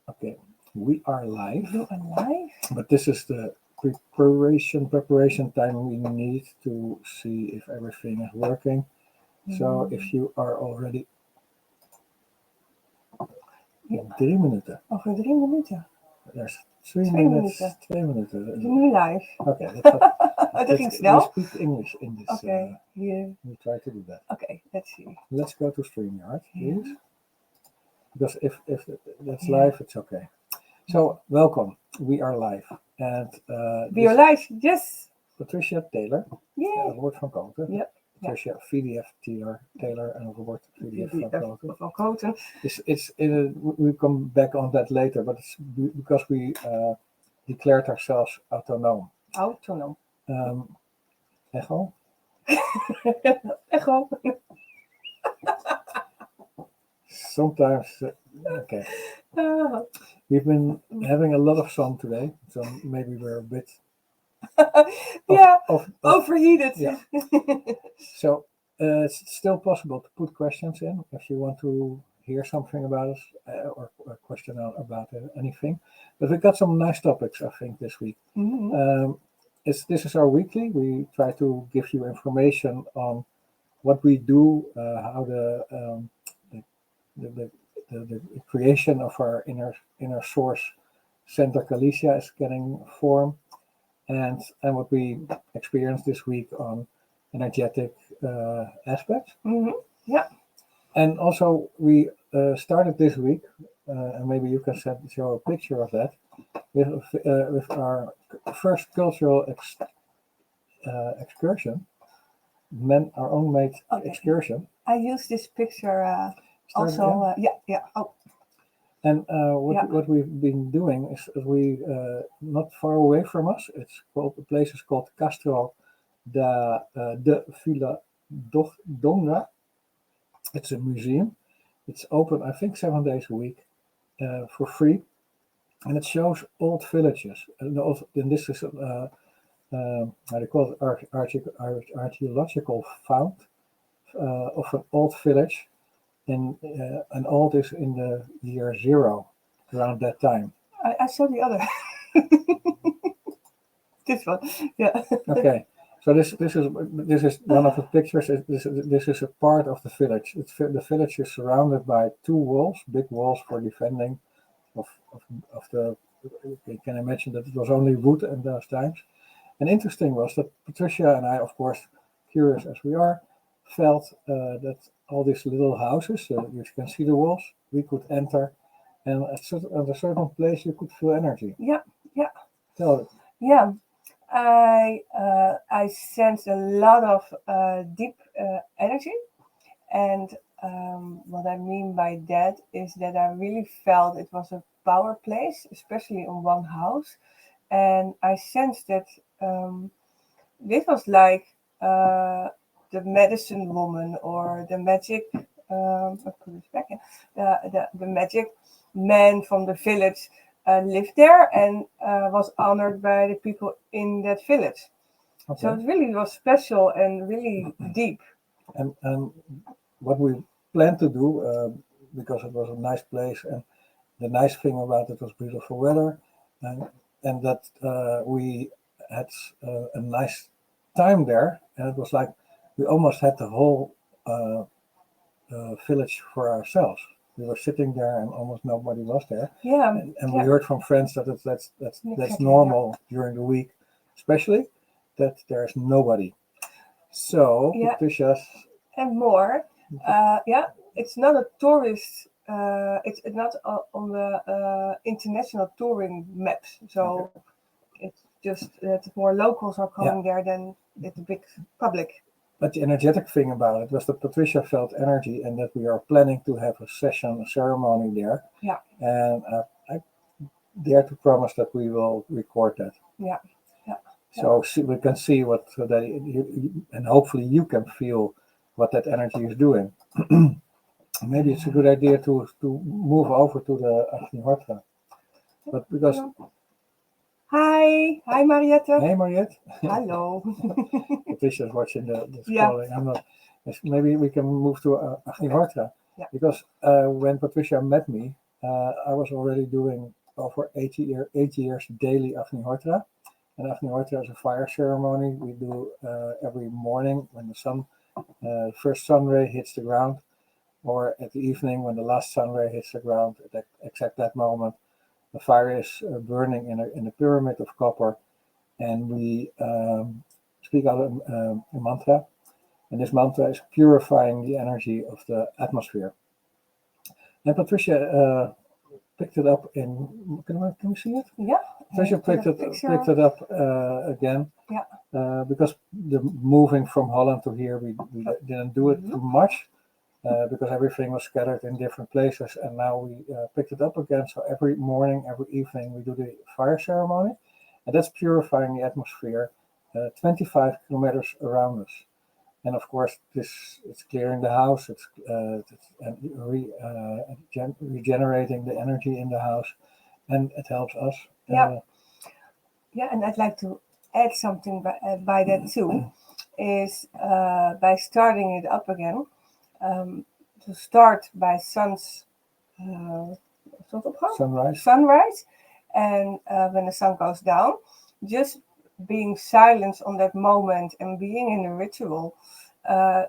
Okay, we are live, You are live? but this is the preparation time we need to see if everything is working. So if you are already Ja. 3 minuten, Over 3 minuten. there's 3 2 minutes, minuten. 2 Is minuten. het nu live? Okay, Dat ging we snel. speak English in this. Oké, hier. We try to do that. Oké, let's see. Let's go to StreamYard, please. Ja. Because if that's Yeah. live, it's okay. So welcome, we are live, and Be your live? Yes. Patricia Taylor, Yay. Robert van Kooten. Yep. Patricia VDF Taylor and Robert VDF van Kooten. Van Kooten. We come back on that later, but it's because we declared ourselves autonoom. Autonoom. Echo? Echo. Sometimes, okay. We've been having a lot of sun today, so maybe we're a bit overheated. Yeah. So it's still possible to put questions in if you want to hear something about us or a question about anything. But we got some nice topics, I think, this week. Mm-hmm. This is our weekly. We try to give you information on what we do, how the creation of our InnerSource Center Galicia is getting formed, and what we experienced this week on energetic aspects. Mm-hmm. Yeah. And also we started this week, and maybe you can show a picture of that, with our first cultural excursion, our own made excursion. I use this picture also. Yeah. Oh. And what we've been doing is we not far away from us. The place is called Castro de Vila Donga. It's a museum. It's open, I think, 7 days a week for free, and it shows old villages. And this is how they call it, archaeological found of an old village. And old is in the year 0, around that time. I saw the other. This one, yeah. Okay, so this is one of the pictures. This is a part of the village. The village is surrounded by 2 walls, big walls for defending of the. You can imagine that it was only wood in those times. And interesting was that Patricia and I, of course, curious as we are, felt that all these little houses, you can see the walls, we could enter, and at a certain place you could feel energy. Yeah. Tell it. Yeah, I sense a lot of deep energy, and what I mean by that is that I really felt it was a power place, especially on one house, and I sensed that this was like the medicine woman or the magic. I put it back in. The magic man from the village lived there and was honored by the people in that village. Okay. So it really was special and really deep. And what we planned to do, because it was a nice place, and the nice thing about it was beautiful weather, and that we had a nice time there, and it was like we almost had the whole village for ourselves. We were sitting there, and almost nobody was there. Yeah, and we heard from friends that that's Exactly, normal during the week, especially that there's nobody. So Patricia's and more. It's not a tourist. It's not on the international touring maps. So it's just that more locals are coming there than the big public. But the energetic thing about it was that Patricia felt energy, and that we are planning to have a ceremony there. Yeah. And I dare to promise that we will record that. Yeah. So we can see what and hopefully you can feel what that energy is doing. Maybe it's a good idea to move over to the Agnihotra. But because Hi Mariette. Hey Mariette. Hello. Patricia's watching the calling. I'm not. Maybe we can move to Agnihotra. Yeah. Because when Patricia met me, I was already doing over 8 years daily Agni Hortra. And Agni Hortra is a fire ceremony we do every morning when the first sun ray hits the ground, or at the evening when the last sun ray hits the ground. At exact that moment, the fire is burning in a pyramid of copper, and we speak out a mantra. And this mantra is purifying the energy of the atmosphere. And Patricia picked it up in. Can we see it? Yeah. Patricia picked it up again. Yeah. Because the moving from Holland to here, we didn't do it too much because everything was scattered in different places. And now we picked it up again. So every morning, every evening, we do the fire ceremony, and that's purifying the atmosphere 25 kilometers around us. And of course, it's clearing the house, it's regenerating the energy in the house, and it helps us. Yeah, and I'd like to add something by that too, is by starting it up again, to start by sunrise, and when the sun goes down, just being silent on that moment and being in a ritual, I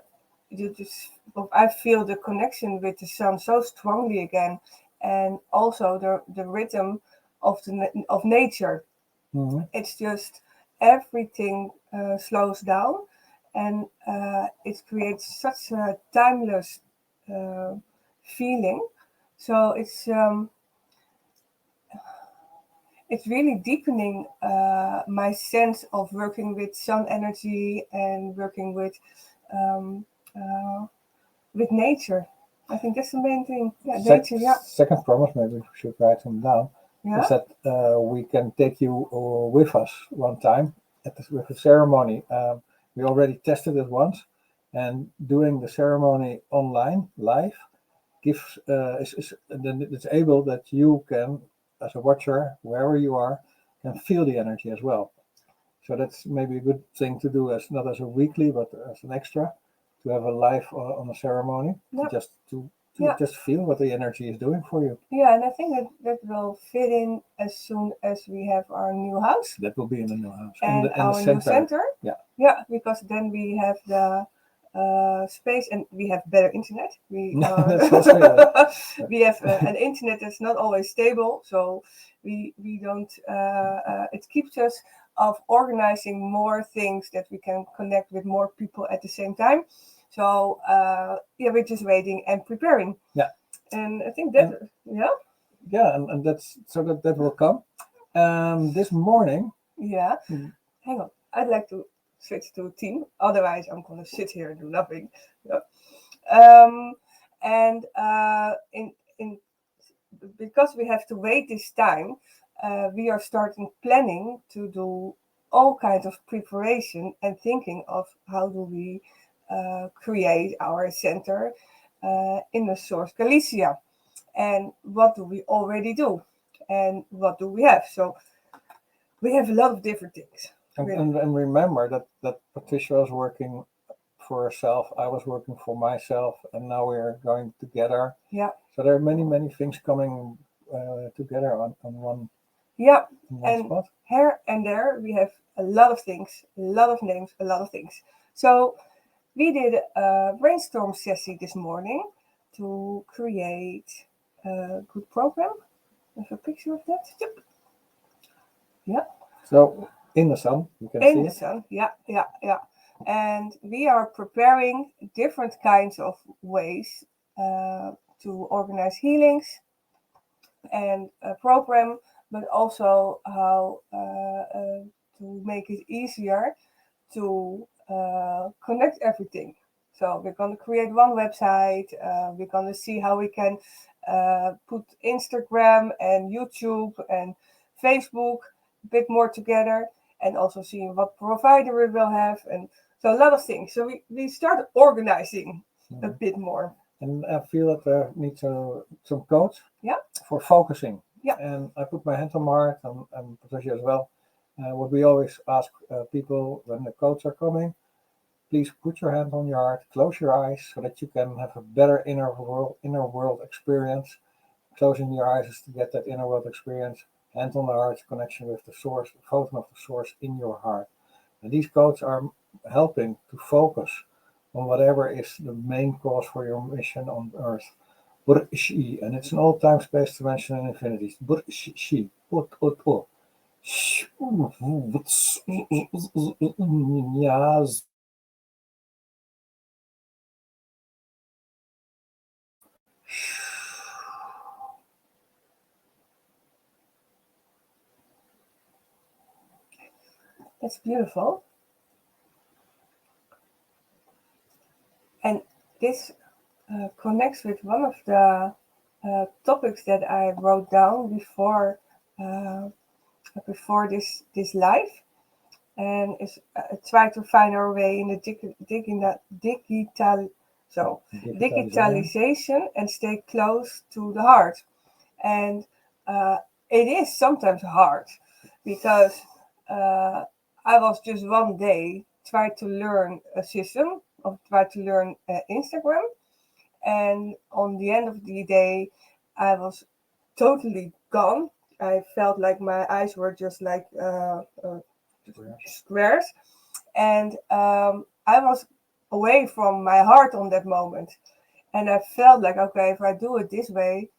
feel the connection with the sun so strongly again, and also the rhythm of nature. Mm-hmm. It's just everything slows down, and it creates such a timeless feeling. So it's really deepening my sense of working with sun energy and working with nature. I think that's the main thing. Yeah, nature. Yeah. Second promise, maybe we should write them down. Yeah. Is that we can take you with us one time with the ceremony. We already tested it once, and doing the ceremony online live gives then it's able that you can, as a watcher, wherever you are, can feel the energy as well. So that's maybe a good thing to do, as not as a weekly, but as an extra, to have a live on a ceremony, just to just feel what the energy is doing for you. Yeah, and I think that will fit in as soon as we have our new house. That will be in the new house. And our new center. Yeah, because then we have the space, and we have better internet. We we have an internet that's not always stable, so we don't. It keeps us of organizing more things that we can connect with more people at the same time. So we're just waiting and preparing. Yeah, and I think that and that's so that will come. This morning. Yeah, hang on. I'd like to switch to a team. Otherwise, I'm gonna sit here and do nothing. And in because we have to wait this time, we are starting planning to do all kinds of preparation and thinking of how do we create our center, InnerSource Galicia, and what do we already do, and what do we have. So we have a lot of different things. And remember that Patricia was working for herself, I was working for myself, and now we're going together. Yeah. So there are many things coming together on one. Yeah. One spot. Here and there we have a lot of things, a lot of names, a lot of things. So we did a brainstorm session this morning to create a good program. I have a picture of that. Yep. Yeah. So in the sun, you can see it. In the sun, yeah. And we are preparing different kinds of ways to organize healings and a program, but also how to make it easier to connect everything. So we're going to create one website. We're going to see how we can put Instagram and YouTube and Facebook a bit more together, and also seeing what provider we will have, and so a lot of things. So we start organizing a bit more. And I feel that there needs some coach for focusing. Yeah. And I put my hand on my heart, and Patricia as well. What we always ask people when the coaches are coming, please put your hand on your heart, close your eyes, so that you can have a better inner world experience closing your eyes is to get that inner world experience. Hand on the heart, connection with the source, photon of the source in your heart. And these codes are helping to focus on whatever is the main cause for your mission on Earth. Burshi, and it's an all time, space, dimension, and infinity. Burshi, yes. That's beautiful. And this connects with one of the topics that I wrote down before this live, and is try to find our way in the digitalization and stay close to the heart. And it is sometimes hard because I was just one day try to learn a system or try to learn Instagram, and on the end of the day I was totally gone. I felt like my eyes were just like squares, and I was away from my heart on that moment, and I felt like, okay, if I do it this way,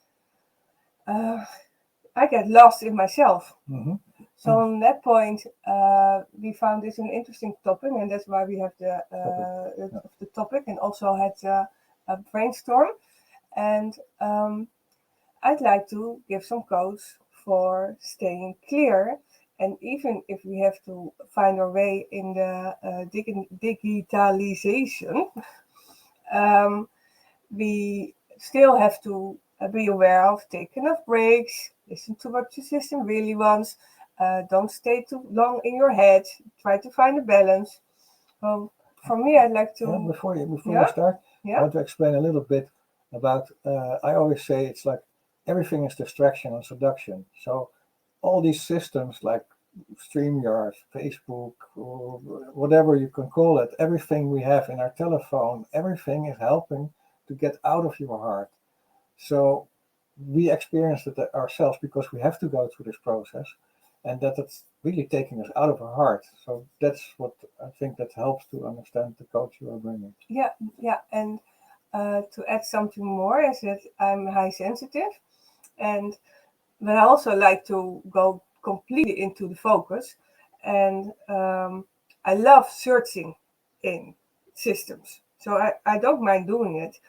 I get lost in myself. Mm-hmm. So on that point, we found this an interesting topic, and that's why we have the topic, and also had a brainstorm. And I'd like to give some codes for staying clear. And even if we have to find our way in the digitalization, we still have to be aware of taking enough breaks, listen to what your system really wants, don't stay too long in your head, try to find a balance. For me, I'd like to... Before you start, I want to explain a little bit about, I always say it's like everything is distraction and seduction. So all these systems like StreamYard, Facebook, or whatever you can call it, everything we have in our telephone, everything is helping to get out of your heart. So we experience it ourselves because we have to go through this process, and that it's really taking us out of our heart. So that's what I think that helps to understand the coach you are bringing. Yeah, and to add something more is that I'm high sensitive, but I also like to go completely into the focus, and I love searching in systems. So I don't mind doing it,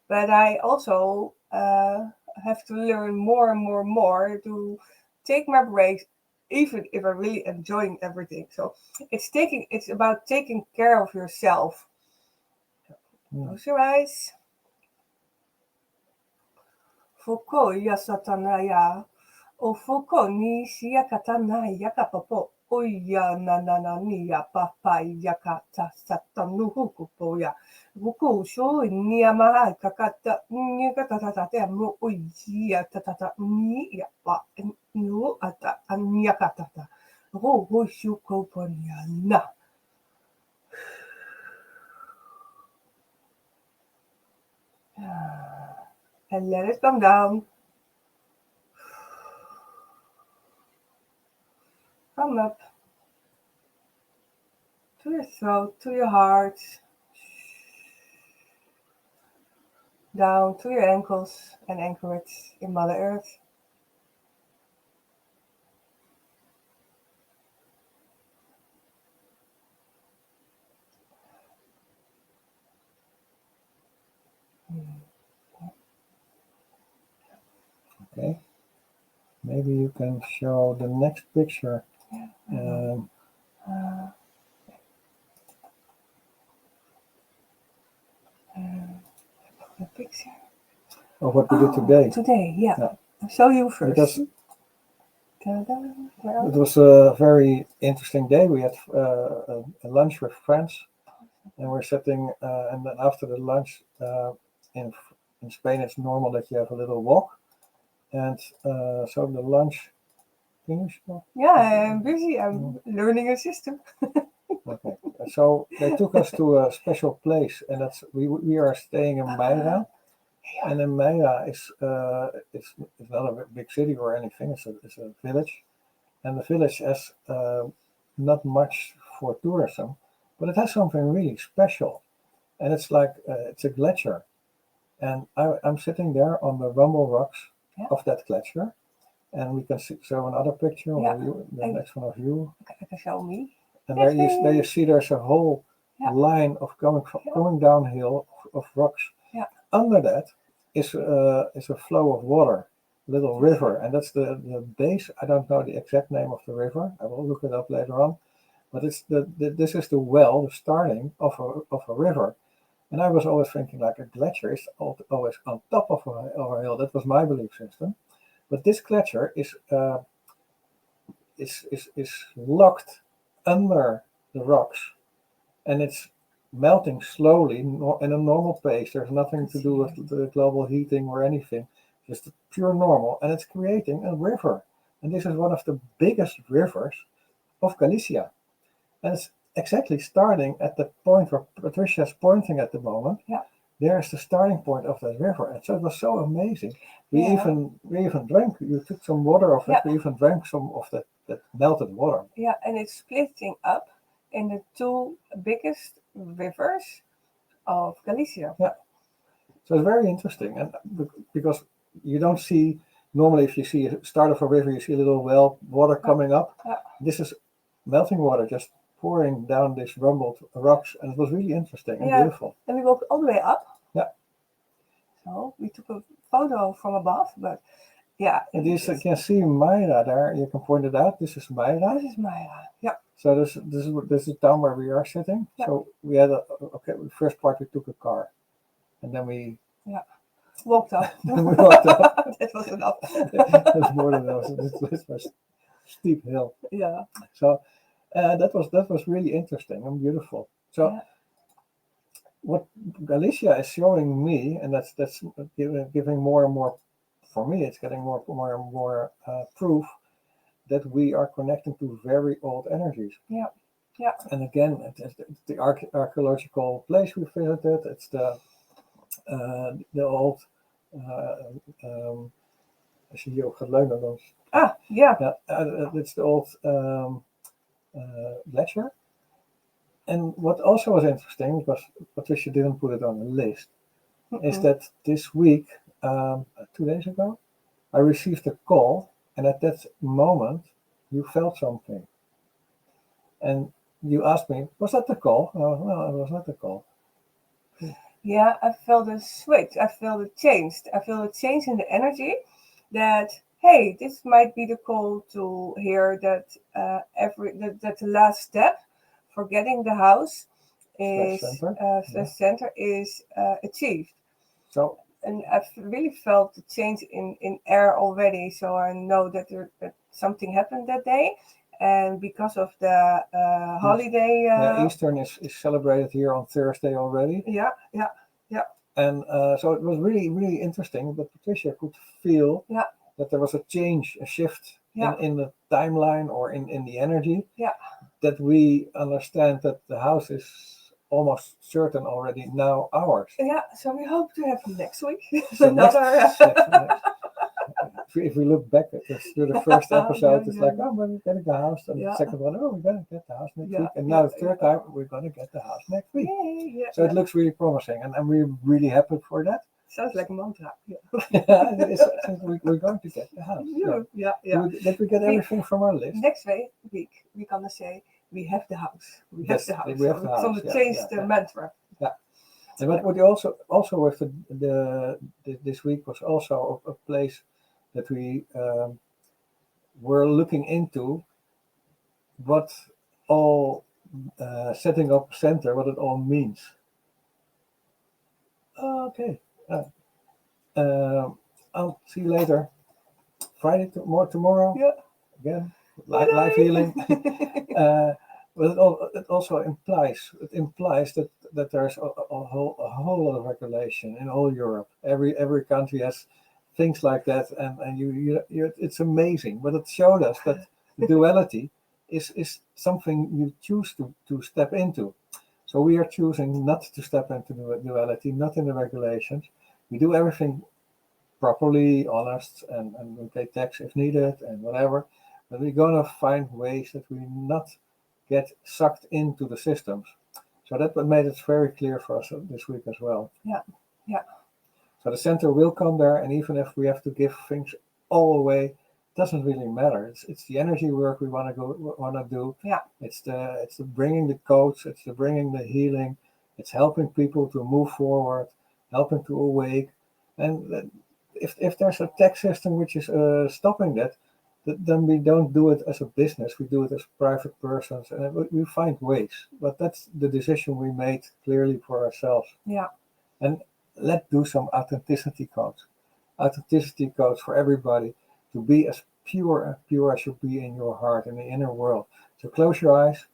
but I also have to learn more and more to take my breaks, even if I'm really enjoying everything. So it's about taking care of yourself. Close your eyes. Foko ya satana ya. O foko ni siya katana ya kapapo. O ya nanana ni ya papa ya kata satanu hukupo ya. Wuku sho ni ya maha kakata ni katata te mo o ya tatata ni ya pa no ata ni ya katata. Ro ho shuko ponya na. And let it come down. Come up to your throat, to your heart, down to your ankles, and anchor it in Mother Earth. Okay. Maybe you can show the next picture. The picture of what we did today. Today, yeah. I'll show you first. Because it was a very interesting day. We had a lunch with friends, and we're sitting, and then after the lunch, in Spain it's normal that you have a little walk, and so the lunch. Can you show? Yeah, I'm busy. I'm learning a system. Okay, so they took us to a special place, and that's we are staying in Meira, And then Meira is it's not a big city or anything. It's a village, and the village has not much for tourism, but it has something really special, and it's like it's a glacier, and I'm sitting there on the rumble rocks of that glacier, and we can show another picture of you, the next one of you. I can show me. And there you see there's a whole line of going downhill of rocks. Yeah. Under that is a flow of water, a little river, and that's the base. I don't know the exact name of the river. I will look it up later on. But it's this is the well, the starting of a river. And I was always thinking like a glacier is always on top of a hill. That was my belief system. But this glacier is locked under the rocks, and it's melting slowly in a normal pace. There's nothing to do with the global heating or anything, just pure normal, and it's creating a river. And this is one of the biggest rivers of Galicia, and it's exactly starting at the point where Patricia is pointing at the moment. Yeah. There's the starting point of that river, and so it was so amazing. We even drank. You took some water of it. We even drank some of that melted water. Yeah, and it's splitting up in the two biggest rivers of Galicia. Yeah. So it's very interesting, and because you don't see normally if you see a start of a river, you see a little well water coming up. Yeah. This is melting water just pouring down these rumbled rocks, and it was really interesting and beautiful. And we walked all the way up. Yeah. So we took a photo from above, but yeah. And you can see Meira there. You can point it out. This is Meira. This is Meira. Yeah. So this is the town where we are sitting. Yeah. So we had first part we took a car, and then we walked up. Then we walked up. That was enough. That's more than enough. This was a steep hill. Yeah. So that was really interesting and beautiful. So what Galicia is showing me, and that's giving more and more. For me, it's getting more and more proof that we are connecting to very old energies. Yeah, yeah. And again, it's the archaeological place we visited. It's the old. Als je hier ook gaat leunen, dan. It's the old glacier. And what also was interesting, because Patricia didn't put it on the list, is that this week. 2 days ago, I received a call, and at that moment, you felt something. And you asked me, was that the call? No, it was not the call. Yeah, I felt a switch. I felt a change. I feel a change in the energy that, hey, this might be the call to hear that that the last step for getting the house is center is achieved. So. And I really felt the change in air already, so I know that that something happened that day. And because of the holiday... Eastern is celebrated here on Thursday already. Yeah. And so it was really, really interesting that Patricia could feel that there was a change, a shift in the timeline or in the energy. Yeah. That we understand that the house is almost certain already now ours. Yeah, so we hope to have next week. So if we look back at through the first episode, it's like, oh, we're getting a house. And the second one, oh, we're going to get the house next week. And now the third time, we're going to get the house next week. So it looks really promising. And we're really happy for that. Sounds like a mantra. We're going to get the house. Yeah. Did we get everything from our list? Next week, we're going to say, we have the house. We have the house. We have the house. So we changed the mantra. Yeah. And what you also with this week was also a place that we were looking into what all setting up a center, what it all means. Okay. I'll see you later. Friday tomorrow. Yeah. Again. Life healing. But it also implies that there's a whole lot of regulation in all Europe. Every country has things like that, and you it's amazing. But it showed us that the duality is something you choose to step into. So we are choosing not to step into the duality, not in the regulations, We do everything properly, honest, and we pay tax if needed and whatever. But we're gonna find ways that we not get sucked into the systems. So that what made it very clear for us this week as well. Yeah. So the center will come there, and even if we have to give things all away, doesn't really matter. It's the energy work we want to do. Yeah. It's the bringing the coach. It's the bringing the healing. It's helping people to move forward, helping to awake. And if there's a tax system which is stopping that, then we don't do it as a business. We do it as private persons, and we find ways. But that's the decision we made clearly for ourselves. Yeah. And let's do some authenticity codes. Authenticity codes for everybody to be as pure as you be in your heart, in the inner world. So close your eyes,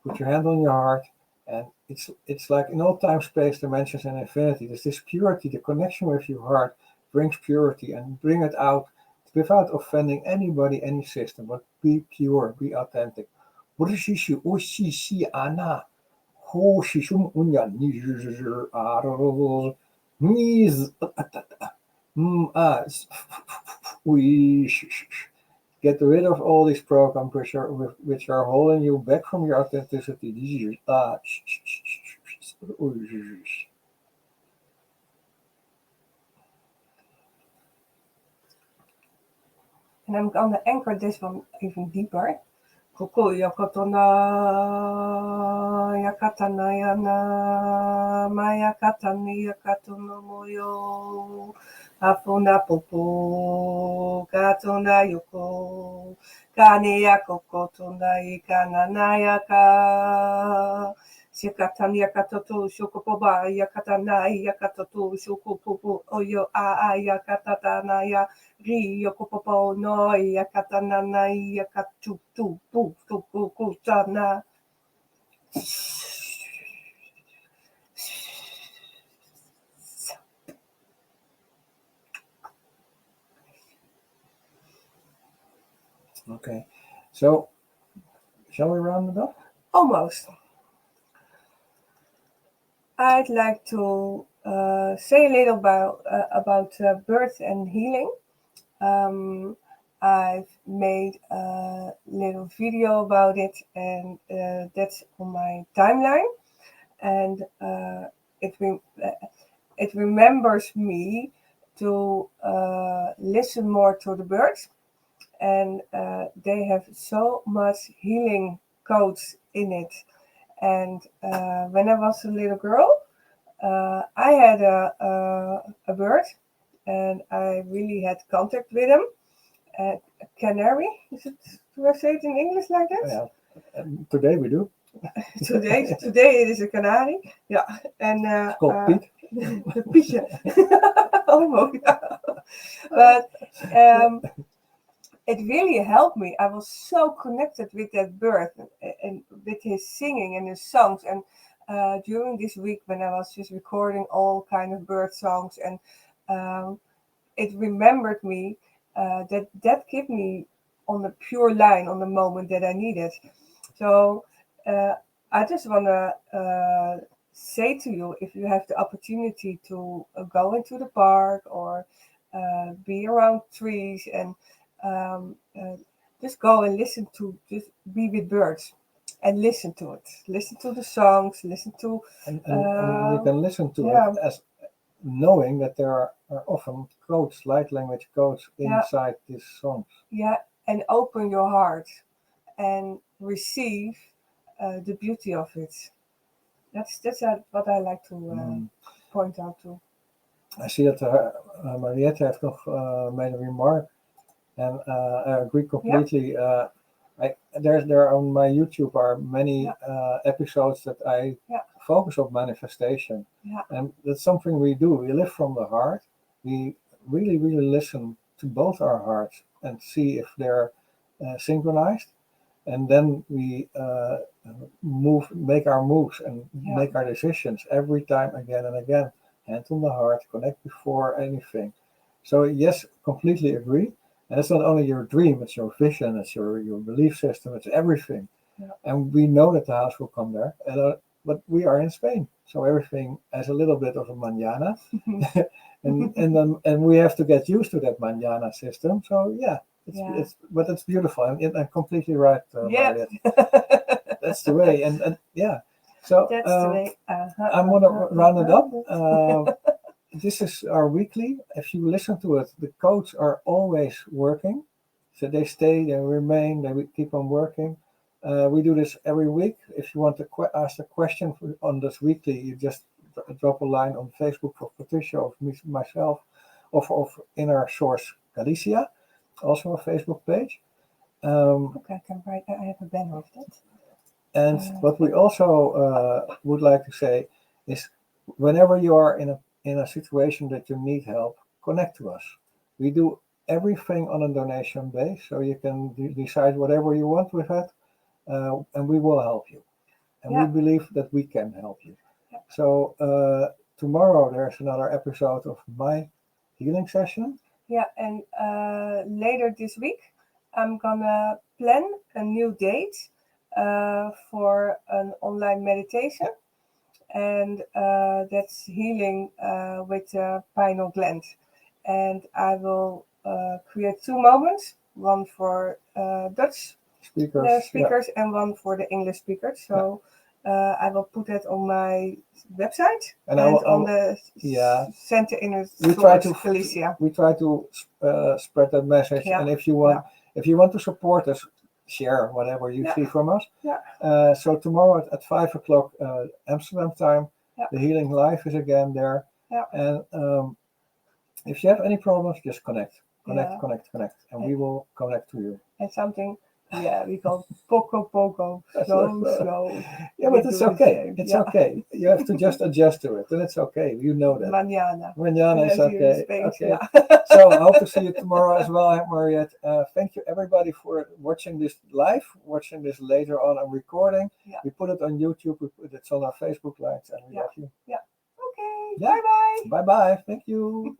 put your hand on your heart, and it's like in all time, space, dimensions, and infinity. There's this purity, the connection with your heart brings purity, and bring it out without offending anybody, any system, but be pure, be authentic. Get rid of all these programs which are holding you back from your authenticity. And I'm gonna anchor this one even deeper. Koko yakatana yakatana yana maya katani yakatono moyo afuna popo katona yoko kane yakoko tona ikana nayaka shikatani yakatoto shokopoba yakatana yakatoto shokopopo oyo a yakatatana ya ri yokopopo no yakatana na yakatu tu pu tu pu kutana. Okay, so shall we round it up? Almost. I'd like to say a little about birth and healing. I've made a little video about it, and that's on my timeline. And it remembers me to listen more to the birds, and they have so much healing codes in it. And when I was a little girl, I had a bird, and I really had contact with him. A canary, do I say it in English like that? Yeah, today we do. Today it is a canary. Yeah, and it's called Piet. Pietje. Almost. But it really helped me. I was so connected with that bird and with his singing and his songs. And during this week, when I was just recording all kind of bird songs, and it remembered me that kept me on the pure line on the moment that I needed. So I just want to say to you, if you have the opportunity to go into the park or be around trees and just go and just be with birds and listen to it. Listen to the songs, listen to... And you can listen to it as knowing that there are often codes, light language codes inside these songs. Yeah, and open your heart and receive the beauty of it. That's what I like to point out to. I see that Mariette heeft nog made a remark, and I agree completely. There on my YouTube are many episodes that I focus on manifestation, and that's something we do. We live from the heart. We really listen to both our hearts and see if they're synchronized, and then we make our moves and make our decisions every time, again and again. Hand on the heart, connect before anything. So yes, completely agree. And it's not only your dream, it's your vision, it's your belief system, it's everything. Yeah. And we know that the house will come there. And but we are in Spain, so everything has a little bit of a mañana, and we have to get used to that mañana system. So yeah, but it's beautiful, and I'm completely right, Mariette. That's the way, and yeah. So that's the way. I'm gonna round it up. This is our weekly. If you listen to it, the codes are always working. So they stay, they remain, they keep on working. We do this every week. If you want to ask a question on this weekly, you just drop a line on Facebook for Patricia or myself, or of InnerSource Galicia, also a Facebook page. Okay, I can write. I have a banner of that. And what we also would like to say is, whenever you are in a situation that you need help, connect to us. We do everything on a donation base, so you can decide whatever you want with it, and we will help you. And we believe that we can help you. So tomorrow there's another episode of my healing session. Yeah, and later this week I'm gonna plan a new date for an online meditation, and that's healing with the pineal gland. And I will create 2 moments, one for Dutch speakers and one for the English speakers. So I will put that on my website and on the Center InnerSource Galicia. We try to spread that message, and if you want to support us, share whatever you see from us. So tomorrow at 5 o'clock Amsterdam time, the Healing Live is again there. And if you have any problems, just connect, and we will connect to you. And something, we call poco, slow. Yeah, but it's okay. It's okay. You have to just adjust to it, and it's okay. You know that. Mañana is okay. Okay. So I hope to see you tomorrow as well, Mariette. Thank you everybody for watching this live, watching this later on and recording. We put it on YouTube. It's on our Facebook Lives, and we love you. Okay. Bye bye. Bye bye. Thank you.